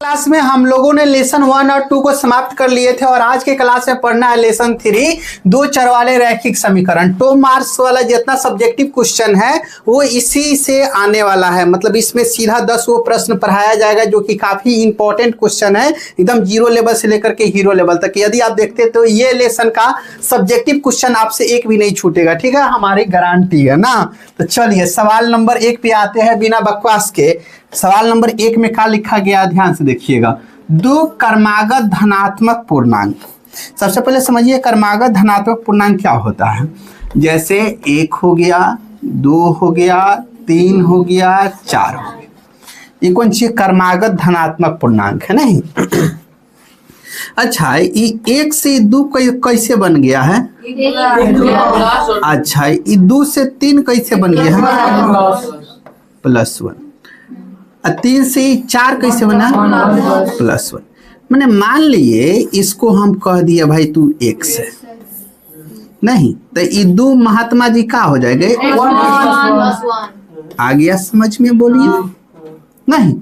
Class में हम लोगों ने लेसन 1 और 2 को समाप्त कर लिए थे और आज के क्लास में पढ़ना है लेसन 3 दो चर वाले रैखिक समीकरण। 2 मार्क्स वाला जितना सब्जेक्टिव क्वेश्चन है वो इसी से आने वाला है, मतलब इसमें सीधा 10 वो प्रश्न पढ़ाया जाएगा जो कि काफी इंपॉर्टेंट क्वेश्चन है, एकदम जीरो लेवल से लेकर के हीरो लेवल तक। यदि आप देखते तो ये लेसन का सब्जेक्टिव क्वेश्चन आपसे एक भी नहीं छूटेगा, ठीक है, हमारी गारंटी है ना। तो चलिए सवाल नंबर 1 पे आते हैं बिना बकवास के। सवाल नंबर 1 में क्या लिखा गया, ध्यान से देखिएगा। दो क्रमागत धनात्मक पूर्णांक। सबसे पहले समझिए क्रमागत धनात्मक पूर्णांक क्या होता है। जैसे 1 हो गया, 2 हो गया, 3 हो गया, 4 हो गया, ये कौन सी क्रमागत धनात्मक पूर्णांक है नहीं। अच्छा, ये 1 से 2 कैसे बन गया है। अच्छा, ये 2 से 3 कैसे बन गया है, +1। 3 से 4 कैसे बना, +1। मैंने मान लिए इसको हम कह दिया भाई तू x है नहीं, तो ये 2 महात्मा जी का हो जाएगा, आ गया समझ में, बोलिए नहीं।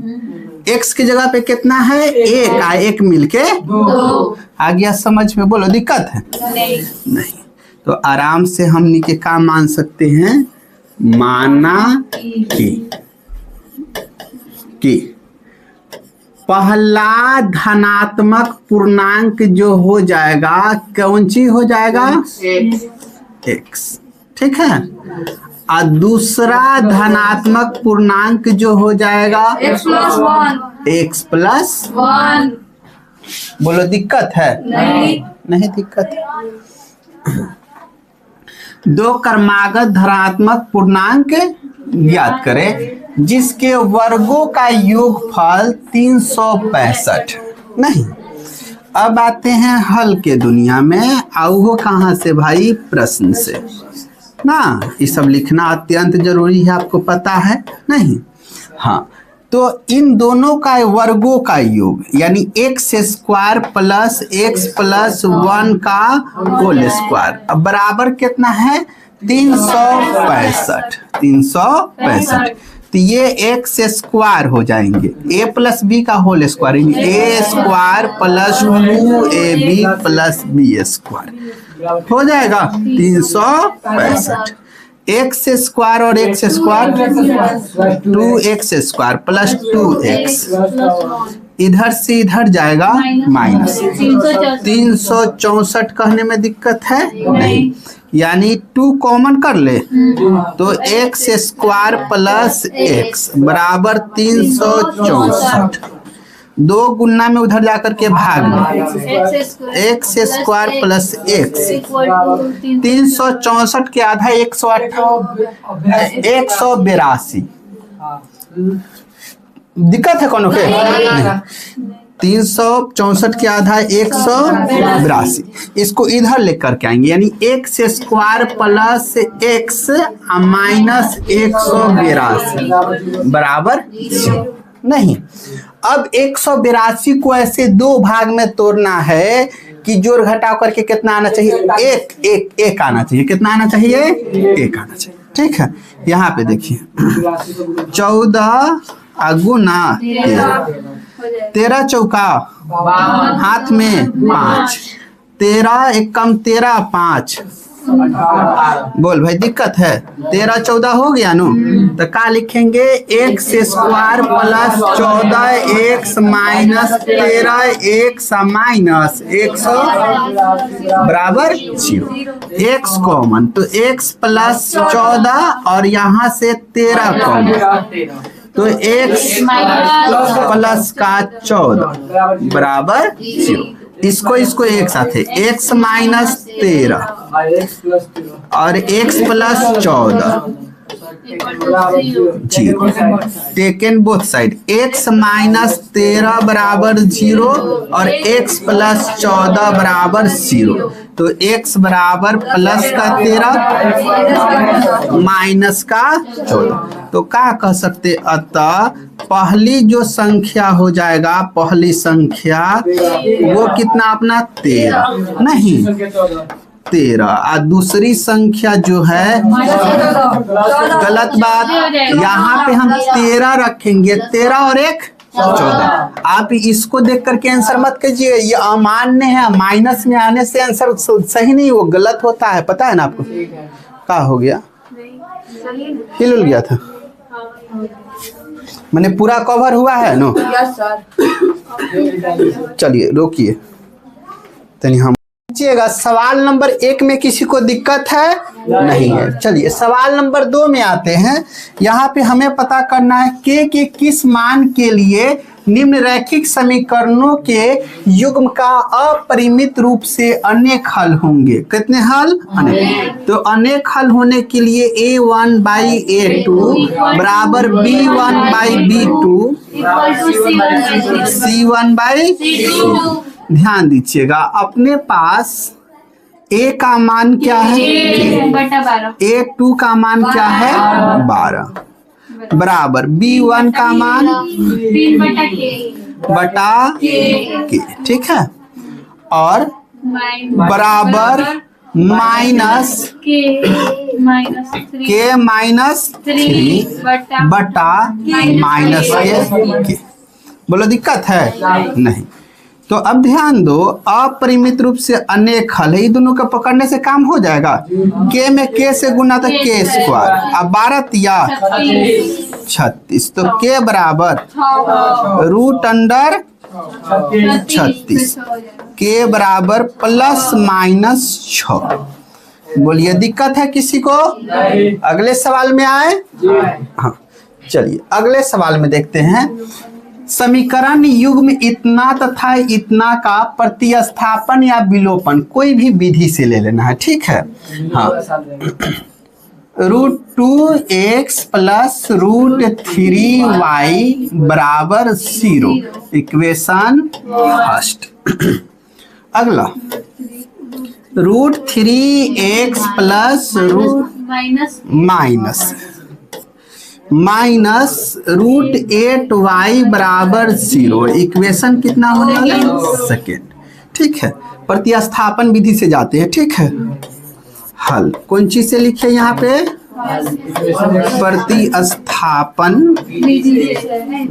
x की जगह पे कितना है, 1 आ 1 मिलके 2 आ गया समझ में, बोलो दिक्कत है नहीं। तो आराम से हम नीचे का मान सकते हैं, माना कि पहला धनात्मक पूर्णांक जो हो जाएगा कौन सी हो जाएगा, x, ठीक है। और दूसरा धनात्मक पूर्णांक जो हो जाएगा x + 1। बोलो दिक्कत है नहीं दिक्कत है। दो क्रमागत धनात्मक पूर्णांक ज्ञात करें जिसके वर्गों का योगफल 365 नहीं। अब आते हैं हल के दुनिया में, आओ वो कहाँ से भाई, प्रश्न से ना। ये सब लिखना अत्यंत जरूरी है, आपको पता है नहीं। हाँ, तो इन दोनों का वर्गों का योग यानी x² + x + 1 का होल स्क्वायर अब बराबर कितना है, 365। 365 तो ये x² हो जाएंगे, a + b का whole square a² + 2ab + b² हो जाएगा 365। x² और x² 2x² + 2x, इधर से इधर जाएगा माइनस। 364 कहने में दिक्कत है नहीं, यानी 2 कॉमन कर ले तो x² + x बराबर 364। 2 गुना में उधर जाकर के भाग में x² + x 364 के आधा 182। दिक्कत है कौन के, 364 के आधा 182, इसको इधर लेकर के आएंगे यानी x² + x - 182 बराबर नहीं। अब 182 को ऐसे 2 भाग में तोड़ना है कि जोड़ घटाव करके कितना आना चाहिए, एक आना चाहिए। कितना आना चाहिए, 1 आना चाहिए, ठीक है। यहाँ पे देखिए 14 गुना 13 चौका हाथ में 5, 13 1 कम 13 5, बोल भाई दिक्कत है। 13 14 हो गया नो, तो क्या लिखेंगे, x² + 14 x - 13 x - 100 बराबर 0। x कॉमन तो x + 14 और यहाँ से 13 कॉमन तो x + 14 बराबर 0। इसको एक साथ है x - 13 और x + 14 0, taken both side. x - 13 बराबर 0 और x + 14 बराबर 0, तो x बराबर प्लस का 13 माइनस का 14। तो क्या कह सकते, अतः पहली जो संख्या हो जाएगा, पहली संख्या वो कितना अपना 13 नहीं 13, और दूसरी संख्या जो है गलत बात, यहाँ पे हम 13 रखेंगे, 13 और 1 14, आप इसको देख करके आंसर मत कीजिए, ये अमान्य है, माइनस में आने से आंसर सही नहीं, वो गलत होता है, पता है ना आपको। क्या हो गया, हिल गया था, मैंने पूरा कवर हुआ है नो। चलिए रोकिए तनी, हम सवाल नंबर 1 में किसी को दिक्कत है नहीं है। चलिए सवाल नंबर 2 में आते हैं। यहाँ पे हमें पता करना है के किस मान के लिए निम्न रैखिक समीकरणों के युग्म का अपरिमित रूप से अनेक हल होंगे। कितने हल? अनेक। तो अनेक हल होने के लिए a1/a2 बराबर b1/b2 c1/c2। ध्यान दीजिएगा, अपने पास a का मान क्या है? a2 का मान क्या है? 12 बराबर b1 का मान बटा के, ठीक है, और बराबर माइनस के माइनस 3 बटा माइनस के। बोलो दिक्कत है नहीं। तो अब ध्यान दो, अपरिमित रूप से अनेक हल है, ये दोनों का पकड़ने से काम हो जाएगा। के में के से गुना तो के स्क्वायर, अब 12 या 36, तो के बराबर √36, के बराबर ±6। बोलिए दिक्कत है किसी को? अगले सवाल में आए। हाँ चलिए अगले सवाल में देखते हैं। समीकरण युग्म इतना तथा इतना का प्रतिस्थापन या विलोपन कोई भी विधि से ले लेना है, ठीक है। हाँ, √2x + √3y बराबर 0, इक्वेशन फर्स्ट। अगला √3x माइनस √8y बराबर 0, इक्वेशन कितना होने वाला है? सेकेंड, ठीक है। प्रतिस्थापन विधि से जाते हैं, ठीक है। हल कौन चीज से लिखे यहाँ पे? प्रतिस्थापन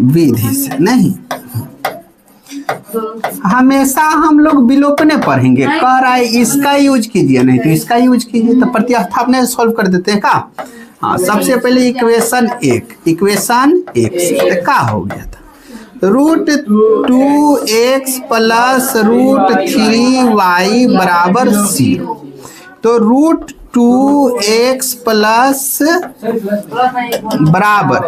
विधि से नहीं, हमेशा हम लोग विलोपने पढ़ेंगे। कह रहा है इसका यूज कीजिए, नहीं तो इसका यूज कीजिए, तो प्रतिस्थापन सॉल्व कर देते हैं का। हाँ, सबसे पहले इक्वेशन 1 से क्या हो गया था? √2x + √3y बराबर 0, तो √2x बराबर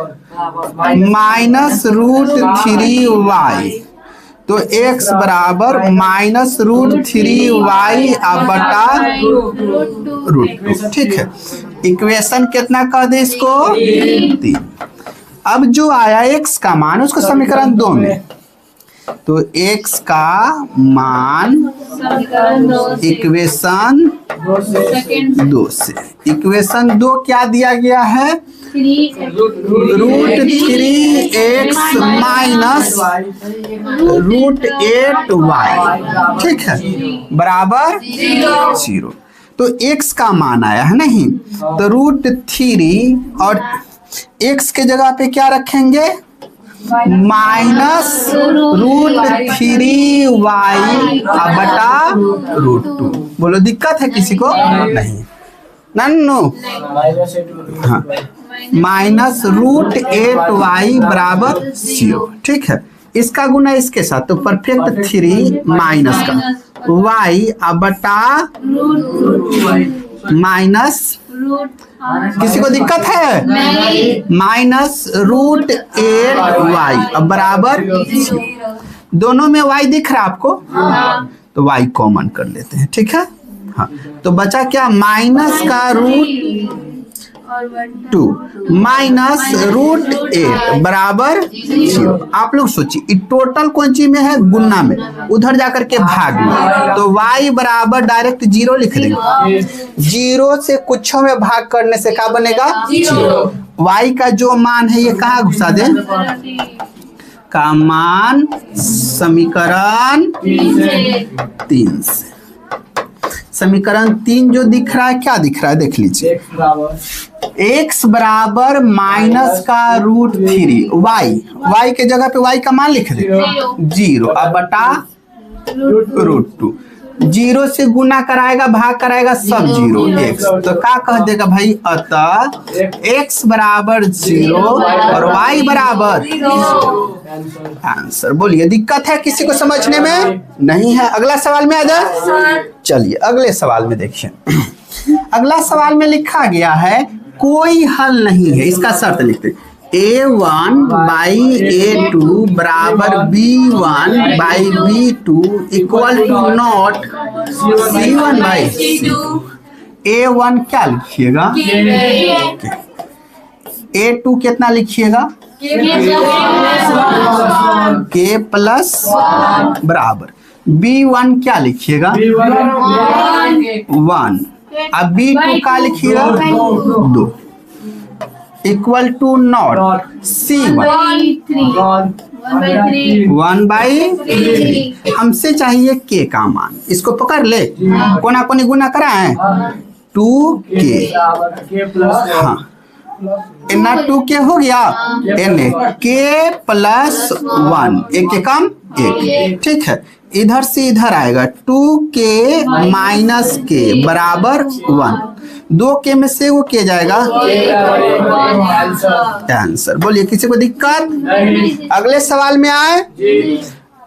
-√3y, तो x बराबर -√3y बटा √2, ठीक है। इक्वेशन कितना कर दे इसको? 3। अब जो आया x का मान, उसको समीकरण 2 में, तो x का मान इक्वेशन 2 से, इक्वेशन 2 क्या दिया गया है? √3x माइनस √8y, ठीक है, बराबर 0। तो x का मान आया है नहीं, तो √3 और x के जगह पे क्या रखेंगे? -√3y बटा √2। बोलो दिक्कत है किसी को? नहीं, नन्नो। हाँ, -√8y बराबर 0, ठीक है। इसका गुना इसके साथ, तो परफेक्ट 3 माइनस का y बटा माइनस, किसी को दिक्कत है? -√8y बराबर 0। दोनों में y दिख रहा है आपको? तो y कॉमन कर लेते हैं, ठीक है। हाँ, तो बचा क्या? माइनस का √2 माइनस √8 बराबर 0। आप लोग सोचिए, टोटल कौन सी में है? गुना में, उधर जाकर के भाग में, तो y बराबर डायरेक्ट 0 लिख देंगे। 0 से कुछ में भाग करने से क्या बनेगा? 0। y का जो मान है ये कहाँ घुसा दे? का मान समीकरण 3 से। समीकरण 3 जो दिख रहा है, क्या दिख रहा है देख लीजिए, x बराबर माइनस का √3 y के जगह पे y का मान लिख दे 0 अब बटा √2, 0 से गुना कराएगा भाग कराएगा सब 0 x, तो क्या कह देगा भाई, अतः x बराबर 0 और y बराबर आंसर। बोलिए दिक्कत है किसी को समझने में? नहीं है। अगला सवाल में आ जाए, चलिए अगले सवाल में देखिए। अगला सवाल में लिखा गया है कोई हल नहीं है, इसका शर्त लिखते a1 बाई a2 बराबर b1 by b2 equal to not c1 by c2। a1 क्या लिखिएगा, a2 कितना लिखिएगा, k प्लस बराबर b1 क्या लिखिएगा 1, अब b2 का लिखिएगा 2 equal to not c1 1 by 3। हमसे चाहिए k का मान, इसको पकड़ ले, कोना कोनी गुना कराए 2k, हाँ इतना 2k हो गया, एन k प्लस 1 एक के कम एक, ठीक है। इधर से इधर आएगा 2k माइनस k बराबर 1, 2k में से वो के जाएगा आंसर। बोलिए किसी को दिक्कत? अगले सवाल में आए।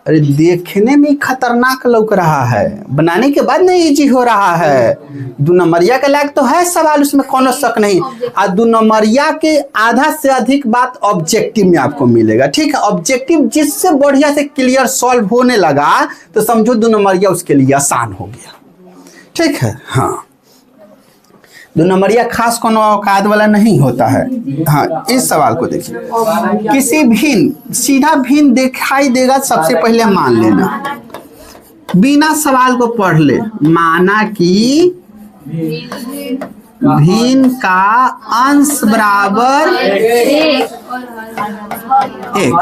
अरे देखने में खतरनाक लग रहा है, बनाने के बाद नहीं इजी हो रहा है। 2 नंबरिया के लायक तो है सवाल, उसमें कोनो शक नहीं। और 2 नंबरिया के आधा से अधिक बात ऑब्जेक्टिव में आपको मिलेगा, ठीक है। ऑब्जेक्टिव जिससे बढ़िया से क्लियर सॉल्व होने लगा तो समझो 2 नंबरिया उसके लिए आसान हो गया, ठीक है। हाँ 2 नंबरिया खास कोनो औकात वाला नहीं होता है। हाँ इस सवाल को देखिए, किसी भिन्न सीधा भिन्न दिखाई देगा, सबसे पहले मान लेना, बिना सवाल को पढ़ ले। माना कि भिन्न का अंश बराबर x,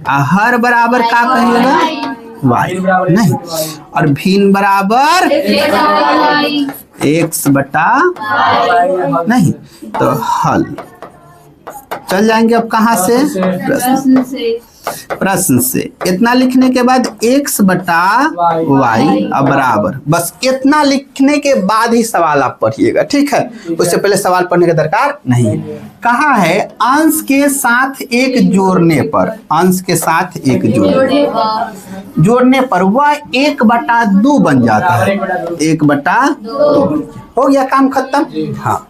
हर बराबर क्या कहिएगा y, नहीं, और भिन्न बराबर x बटा नहीं, तो हल चल जाएंगे। अब कहाँ से? प्रश्न से इतना लिखने के बाद x बटा y अब बराबर, बस इतना लिखने के बाद ही सवाल आप पढ़िएगा, ठीक है। उससे पहले सवाल पढ़ने की दरकार नहीं। कहा है अंश के साथ एक जोड़ने पर, अंश के साथ एक जोड़ने पर वह 1/2 बन जाता है, 1/2 हो गया, काम खत्म। हाँ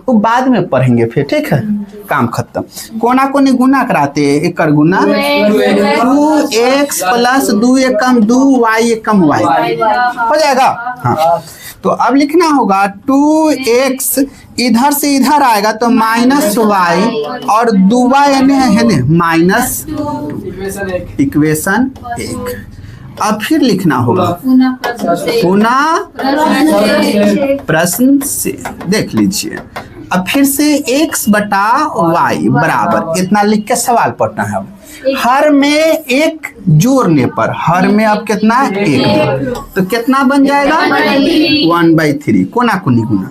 वो बाद में पढ़ेंगे फिर, ठीक है, काम खत्म। कोना कोनी गुना कराते, एक गुना 2x प्लस 2 एकम 2 y एकम y हो जाएगा। हाँ तो अब लिखना होगा 2x इधर से इधर आएगा तो माइनस y और 2y है माइनस, इक्वेशन 1। अब फिर लिखना होगा पुनः प्रश्न से, देख लीजिए। अब फिर से x बटा y बराबर इतना लिख के सवाल पढ़ना है। हर में एक जोड़ने पर, हर में अब कितना 1, तो कितना बन जाएगा 1/3, कोना कोनी गुना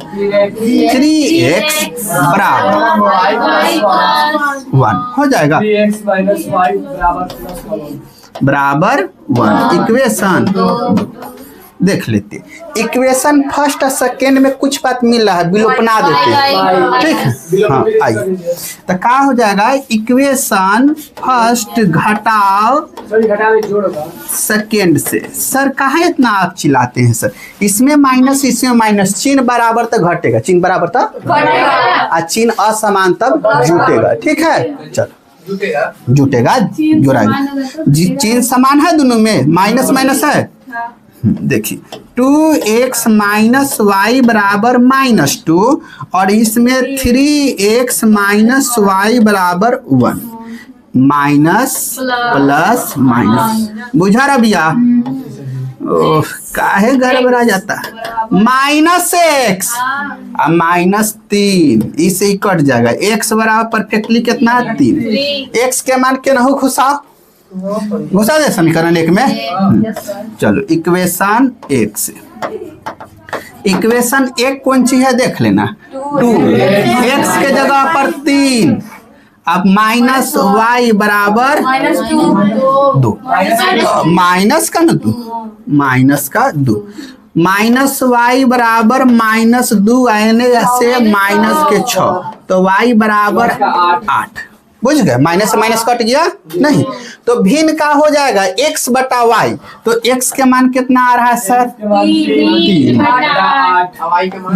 3x बराबर 1 हो जाएगा, बराबर 1। इक्वेशन देख लेते, इक्वेशन फर्स्ट और सेकेंड में कुछ बात मिल रहा है, विलोपना देते हैं, ठीक है। हाँ आइए, तो क्या हो जाएगा, इक्वेशन फर्स्ट घटाओ सेकेंड से। सर कहाँ इतना आप चिल्लाते हैं सर, इसमें माइनस इसमें माइनस, चिन्ह बराबर तक घटेगा, चिन्ह बराबर तक और चिन्ह असमान तब जुटेगा, ठीक है। चलो जुटेगा, जोड़ाएगा, चिन्ह समान है दोनों में, माइनस माइनस है। देखिए 2x माइनस y बराबर -2 और इसमें 3x माइनस y बराबर 1, माइनस प्लस माइनस, बुझा रहा भैया? ओह काहे गड़बड़ा जाता है, -x -3, इसे ही कट जाएगा। x बराबर परफेक्टली कितना 3, x के मान के नहीं खुशाओ, घुसा दे समीकरण 1 में। चलो इक्वेशन 1 से इक्वेशन 1 कौन सी है देख लेना, 2 x के जगह पर 3, अब माइनस y बराबर 2, माइनस का ना 2, माइनस का 2, माइनस y बराबर -2 आने से माइनस के 6, तो y बराबर 8। बुझ गए, माइनस से माइनस कट गया नहीं, तो भिन्न का हो जाएगा x बटा y, तो x के मान कितना आ रहा है सर, 3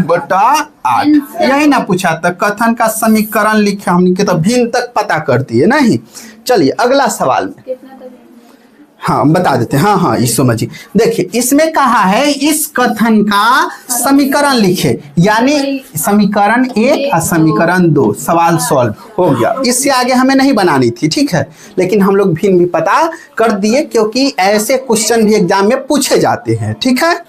बटा 8। यही ना पूछा था, कथन का समीकरण लिखे हमने के तो भिन्न तक पता कर दिए नहीं। चलिए अगला सवाल में हाँ बता देते हैं। हाँ ये समझिए, देखिए इसमें कहा है इस कथन का समीकरण लिखे, यानी समीकरण 1 और समीकरण 2, सवाल सॉल्व हो गया। इससे आगे हमें नहीं बनानी थी, ठीक है, लेकिन हम लोग भिन्न भी पता कर दिए क्योंकि ऐसे क्वेश्चन भी एग्जाम में पूछे जाते हैं, ठीक है।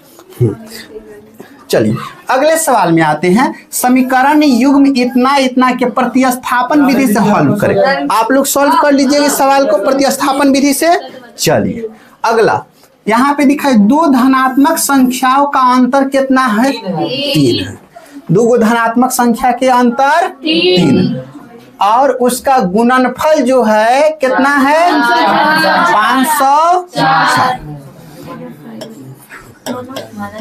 चलिए अगले सवाल में आते हैं, समीकरण युग्म इतना इतना के प्रतिस्थापन विधि से हल करें। आप लोग सॉल्व कर लीजिए इस सवाल को प्रतिस्थापन विधि से। चलिए अगला यहाँ पे दिखा है, 2 धनात्मक संख्याओं का अंतर कितना है, 3 है। 2 धनात्मक संख्या के अंतर 3 और उसका गुणनफल जो है कितना है, 504।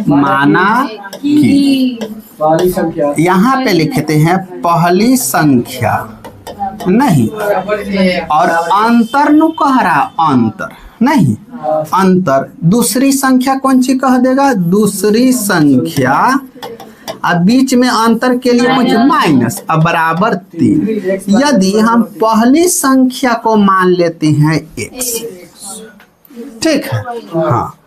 माना कि यहाँ पे लिखते हैं पहली संख्या नहीं और अंतर नु कह रहा, अंतर नहीं, अंतर दूसरी संख्या कौन सी कह देगा, दूसरी संख्या, अब बीच में अंतर के लिए कुछ माइनस, अब बराबर 3। यदि हम पहली संख्या को मान लेते हैं x, ठीक है, हाँ,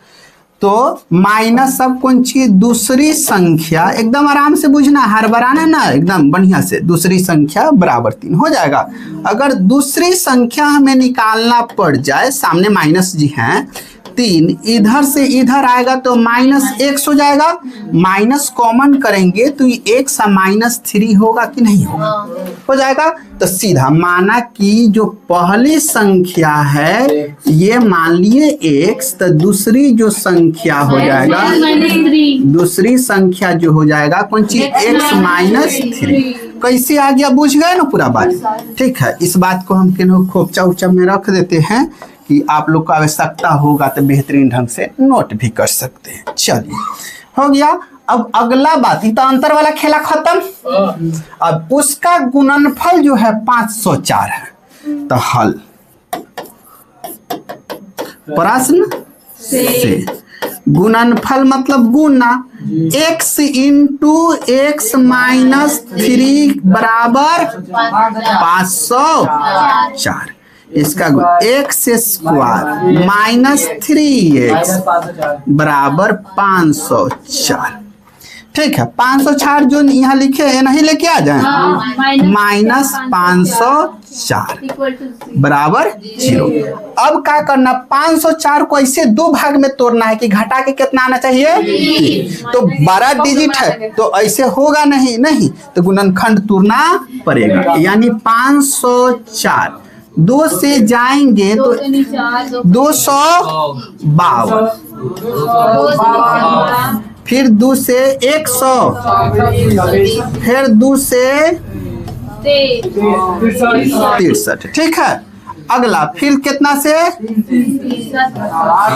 तो माइनस सब कौन सी दूसरी संख्या, एकदम आराम से बुझना, हड़बड़ाना ना, एकदम बढ़िया से, दूसरी संख्या बराबर 3 हो जाएगा। अगर दूसरी संख्या हमें निकालना पड़ जाए, सामने माइनस जी हैं 3, इधर से इधर आएगा तो -x हो जाएगा, माइनस कॉमन करेंगे तो ये x -3 होगा कि नहीं होगा, हो जाएगा। तो सीधा माना कि जो पहली संख्या है ये मान लिए x, तो दूसरी जो संख्या हो जाएगा, दूसरी संख्या जो हो जाएगा कौन सी, x -3। कैसे आ गया, बुझ गए ना पूरा बात, ठीक है। इस बात को हम किन्हों खोपचा उचा में रख देते हैं कि आप लोग को आवश्यकता होगा तो बेहतरीन ढंग से नोट भी कर सकते हैं। चलिए हो गया। अब अगला बात, तो अंतर वाला खेला खत्म। अब उसका गुणनफल जो है 504 है, तो हल प्रश्न से गुणनफल मतलब गुना, x इंटू x -3 बराबर 504, इसका x स्क्वायर -3x बराबर 504, ठीक है। 504 जो यहाँ लिखे हैं नहीं लेके आ जाए, -504 बराबर 0। अब क्या करना, 504 को ऐसे 2 भाग में तोड़ना है कि घटा के कितना आना चाहिए, 3। तो 12 डिजिट है तो ऐसे होगा नहीं, तो गुणनखंड तोड़ना पड़ेगा, यानी 504 2 से जाएंगे तो 252, फिर 2 से 100, फिर 2 से 63, ठीक है। अगला फिर कितना से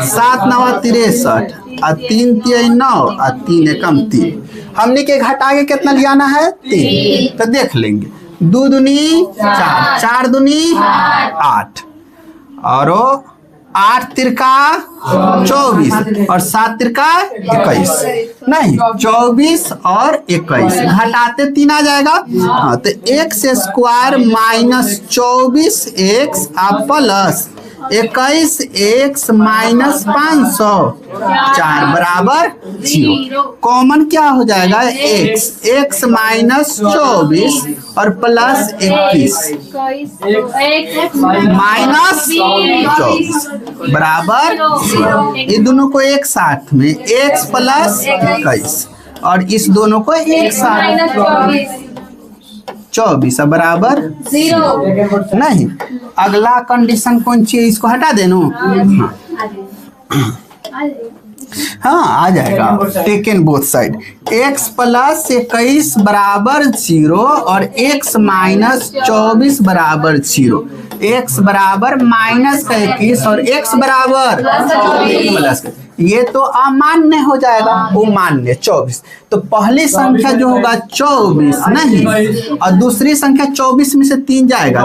7 9 63 और 3 3 9 और 3 एकम 3, हमने के घटा के कितना लियाना है 3, तो देख लेंगे 2 दूनी 4, 4 दूनी 8 और 8 तिरका 24 और 7 तिरका 21, नहीं 24 और 21 घटाते 3 आ जाएगा। हाँ तो x square -24x plus 21x -504 बराबर 0। कॉमन क्या हो जाएगा, x -24 और प्लस 21 -24 बराबर 0। ये दोनों को एक साथ में x प्लस 21 और इस दोनों को एक साथ 24 बराबर 0 नहीं। अगला कंडीशन कौन सी है, इसको हटा देनो। हाँ आ जाएगा। Taken both side, x plus 21 बराबर 0 और x माइनस 24 बराबर 0। x बराबर माइनस 21 और x बराबर प्लस, ये तो अमान्य हो जाएगा, वो मान्य 24। तो पहली संख्या जो होगा 24 नहीं, और दूसरी संख्या 24 में से 3 जाएगा।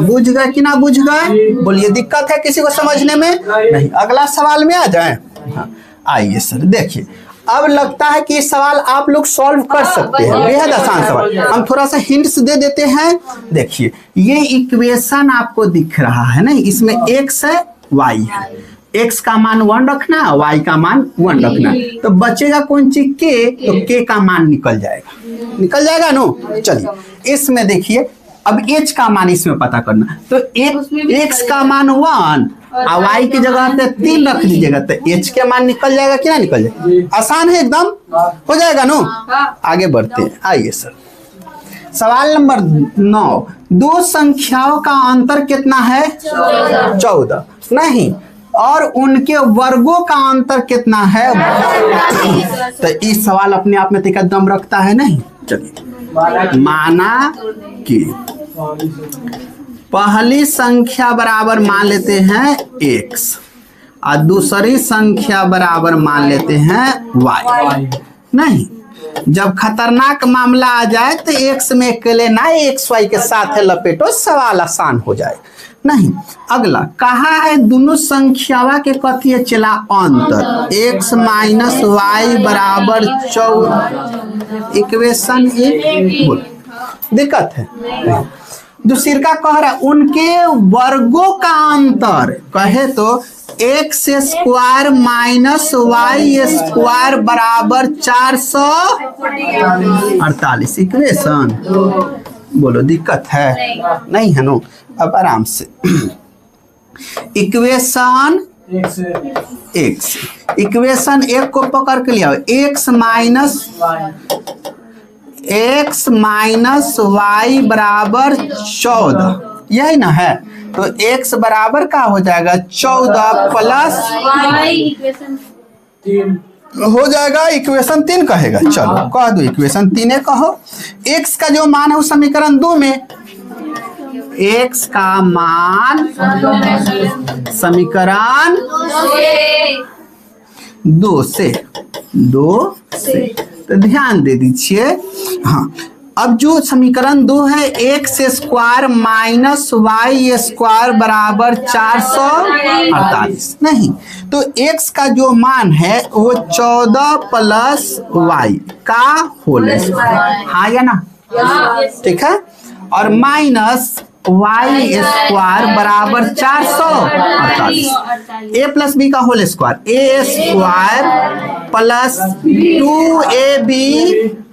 बुझ गए कि ना बुझ गए, बोलिए दिक्कत है किसी को समझने में? नहीं। अगला सवाल में आ जाए। हाँ आइए सर, देखिए अब लगता है कि ये सवाल आप लोग सॉल्व कर सकते हैं, बेहद आसान सवाल। हम थोड़ा सा हिंट्स दे देते हैं। देखिए ये इक्वेशन आपको दिख रहा है ना, इसमें x है y है, x का मान 1 रखना, y का मान 1 रखना, तो बचेगा कौन चीज k, तो k का मान निकल जाएगा नो। चलिए इसमें देखिए अब h का मान इसमें पता करना, तो x का मान 1 और y की जगह पे 3 रख दीजिएगा, तो h के मान निकल जाएगा कि ना निकल जाएगा? आसान है एकदम, हो जाएगा नो। आगे बढ़ते हैं, आइए सर सवाल नंबर 9। दो संख्याओं का अंतर कितना है? 14 नहीं, और उनके वर्गों का अंतर कितना है? तो इस सवाल अपने आप में तो दम रखता है नहीं। चलिए माना कि पहली संख्या बराबर मान लेते हैं x और दूसरी संख्या बराबर मान लेते हैं y नहीं। जब खतरनाक मामला आ जाए तो x में अकेले ना x y के साथ है लपेटो, सवाल आसान हो जाए नहीं। अगला कहा है दोनों संख्यावा के कथी चला अंतर, x माइनस y बराबर 14। इक्वेशन एक दिक्कत है। दूसरी का कह रहा है उनके वर्गों का अंतर, कहे तो x square minus y square बराबर 448। इक्वेशन बोलो दिक्कत है? नहीं है नो। अब आराम से इक्वेशन इक्वेशन एक को पकड़ के लिया, x माइनस y बराबर 14, यही ना है। तो x बराबर का हो जाएगा 14 प्लस हो जाएगा, इक्वेशन 3 कहेगा। चलो कह दो इक्वेशन 3 कहो। x का जो मान है उस समीकरण 2 में, x का मान समीकरण 2 से तो ध्यान दे दीजिए। हाँ अब जो समीकरण 2 है x square minus y square बराबर 448 नहीं, तो x का जो मान है वो 14 प्लस y का होल स्क्वायर, हाँ या ना? ठीक है। और माइनस y स्क्वायर बराबर 448, a प्लस बी का whole square, a square plus 2ab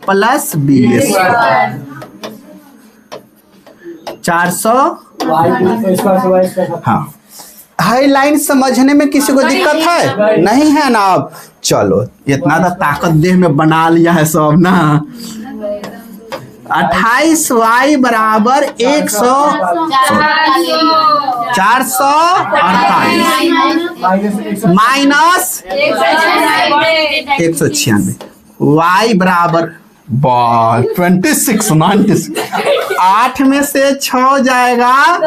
plus B square 400। हाँ हाई लाइन समझने में किसी को दिक्कत है? नहीं है ना। अब चलो इतना तो ताकत देह में बना लिया है सब ना। 28y बराबर 448 माइनस 196, y बराबर 26। 8 में से 6 जाएगा,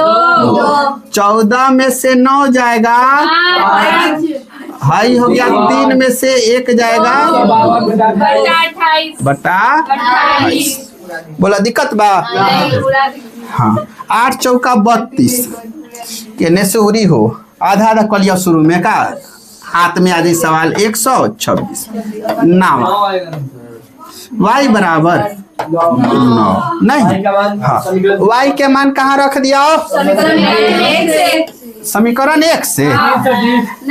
14 में से 9 जाएगा, हाई हो गया, 3 में से 1 जाएगा बटा 28। बोला दिक्कत बा? हाँ 8 चौका 32, कहने से उरी हो आधा आधा कलिया शुरू में का हाथ में आदि सवाल 126 नाम y बराबर 9 नहीं। हाँ y के मान कहाँ रख दिया? समीकरण 1 से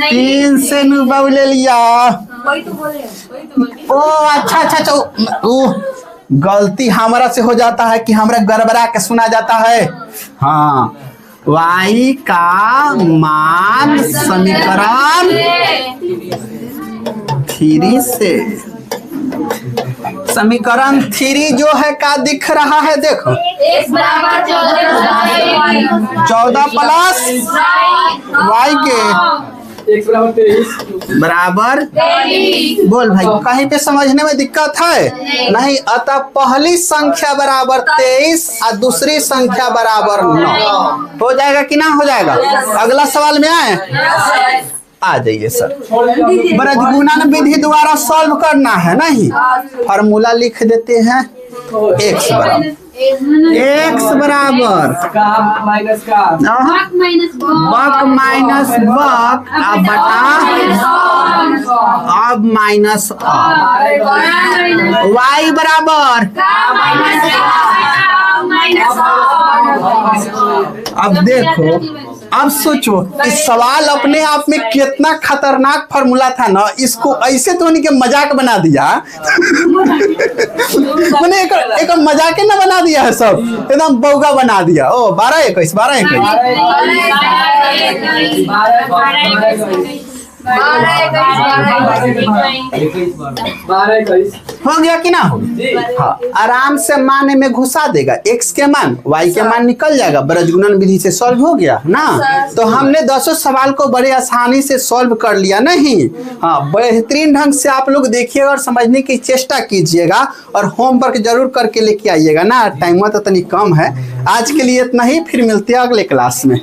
3 से नुबाव ले लिया। ओ अच्छा ओ गलती हमारा से हो जाता है कि हमरा गड़बड़ा के सुना जाता है। हाँ y का मान समीकरण 3 से समीकरण 3 जो है क्या दिख रहा है, देखो 14 प्लस y के बराबर बोल भाई, कहीं पे समझने में दिक्कत है नहीं। अतः पहली संख्या बराबर 23 और दूसरी संख्या बराबर 9 हो जाएगा कि ना हो जाएगा। अगला सवाल में आए, आ जाइए सर। बृहद्गुणन विधि द्वारा सॉल्व करना है नहीं, फार्मूला लिख देते हैं। x बराबर बक माइनस बक बटा अब माइनस y बराबर अब देखो, अब सोचो इस सवाल अपने आप में कितना खतरनाक फार्मूला था ना, इसको ऐसे तो नहीं कि मजाक बना दिया मैंने एक मजाक ना बना दिया है, सब एकदम बौगा बना दिया। ओ 12-21 हो गया कि ना हो गया। हाँ, आराम से मान में घुसा देगा, x के मान y के मान निकल जाएगा। बृहद्गुणन विधि से सॉल्व हो गया ना। तो हमने 10 सवाल को बड़े आसानी से सॉल्व कर लिया नहीं। हाँ, बेहतरीन ढंग से आप लोग देखिएगा और समझने की चेष्टा कीजिएगा और होमवर्क जरूर करके लेके आइएगा ना। टाइम तो तनी कम है, आज के लिए इतना ही, फिर मिलते हैं अगले क्लास में।